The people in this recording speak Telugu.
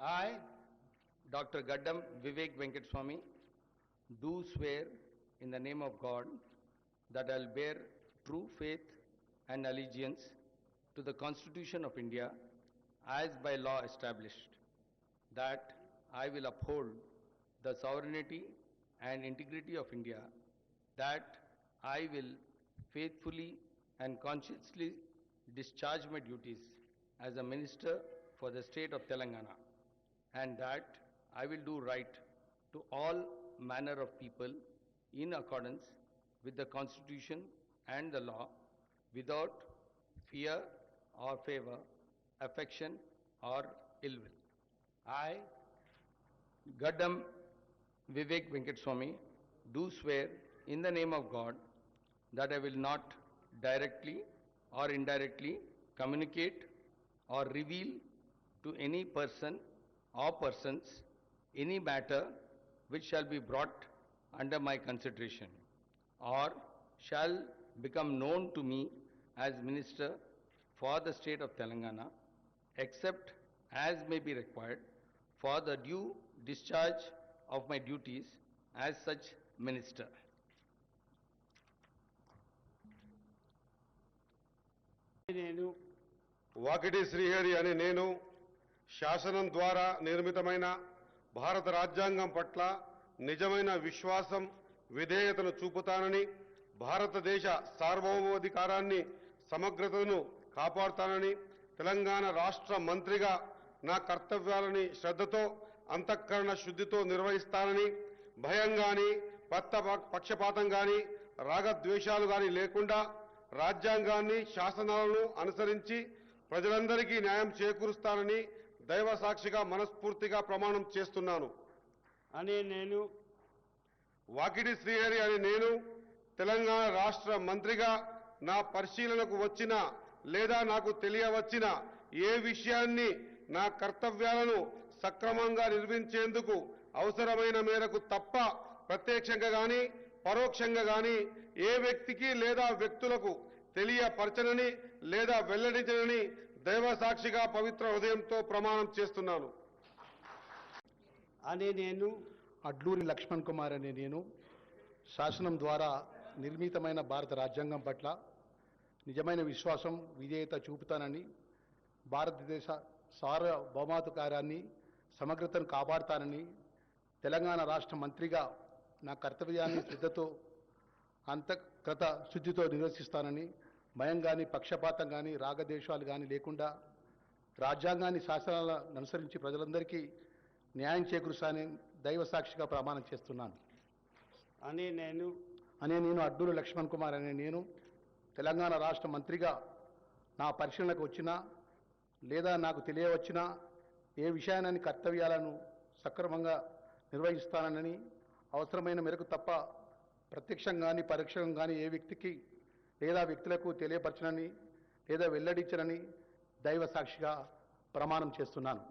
I, Dr. Gaddam Vivek Venkateswamy, do swear in the name of God that I will bear true faith and allegiance to the Constitution of India as by law established, that I will uphold the sovereignty and integrity of India, that I will faithfully and conscientiously discharge my duties as a minister for the state of Telangana, and that I will do right to all manner of people in accordance with the Constitution and the law, without fear or favor, affection or ill will. I, Gaddam Vivek Venkateswamy, do swear in the name of God that I will not directly or indirectly communicate or reveal to any person or persons any matter which shall be brought under my consideration or shall become known to me as Minister for the state of Telangana, except as may be required for the due discharge of my duties as such Minister. నేను వాకిటి శ్రీహరి అనే నేను శాసనం ద్వారా నిర్మితమైన భారత రాజ్యాంగం పట్ల నిజమైన విశ్వాసం విధేయతను చూపుతానని, భారతదేశ సార్వభౌమాధికారాన్ని సమగ్రతను కాపాడుతానని, తెలంగాణ రాష్ట్ర మంత్రిగా నా కర్తవ్యాలని శ్రద్ధతో అంతఃకరణ శుద్ధితో నిర్వహిస్తానని, భయం గాని పక్షపాతం గాని రాగద్వేషాలు గాని లేకుండా రాజ్యాంగాన్ని శాసనాలను అనుసరించి ప్రజలందరికీ న్యాయం చేకూరుస్తానని దైవ సాక్షిగా మనస్ఫూర్తిగా ప్రమాణం చేస్తున్నాను. అనే నేను వాకిటి శ్రీహరి అనే నేను తెలంగాణ రాష్ట్ర మంత్రిగా నా పరిశీలనకు వచ్చిన లేదా నాకు తెలియవచ్చిన ఏ విషయాన్ని నా కర్తవ్యాలను సక్రమంగా నిర్వహించేందుకు అవసరమైన మేరకు తప్ప ప్రత్యక్షంగా గాని పరోక్షంగా గాని ఏ వ్యక్తికి లేదా వ్యక్తులకు తెలియపరచనని లేదా వెల్లడించనని దైవ సాక్షిగా పవిత్ర హృదయంతో ప్రమాణం చేస్తున్నాను. అనే నేను అడ్లూరి లక్ష్మణ్ కుమార్ అనే నేను శాసనం ద్వారా నిర్మితమైన భారత రాజ్యాంగం పట్ల నిజమైన విశ్వాసం విధేయత చూపుతానని, భారతదేశ సార్వభౌమాధికారాన్ని సమగ్రతను కాపాడుతానని, తెలంగాణ రాష్ట్ర మంత్రిగా నా కర్తవ్యాన్ని శ్రద్ధతో అంతఃకృత శుద్ధితో నిర్వహిస్తానని, భయం కానీ పక్షపాతం కానీ రాగద్వేషాలు కానీ లేకుండా రాజ్యాంగాన్ని శాసనాలను అనుసరించి ప్రజలందరికీ న్యాయం చేకూరుస్తానని దైవ సాక్షిగా ప్రమాణం చేస్తున్నాను. అనే నేను అడ్డూరు లక్ష్మణ్ కుమార్ అనే నేను తెలంగాణ రాష్ట్ర మంత్రిగా నా పరిశీలనకు వచ్చినా లేదా నాకు తెలియవచ్చినా ఏ విషయాన్ని కర్తవ్యాలను సక్రమంగా నిర్వహిస్తానని, అవసరమైన మేరకు తప్ప ప్రత్యక్షంగా కానీ పరోక్షంగా కానీ ఏ వ్యక్తికి లేదా వ్యక్తులకు తెలియపరచనని లేదా వెల్లడించనని దైవ సాక్షిగా ప్రమాణం చేస్తున్నాను.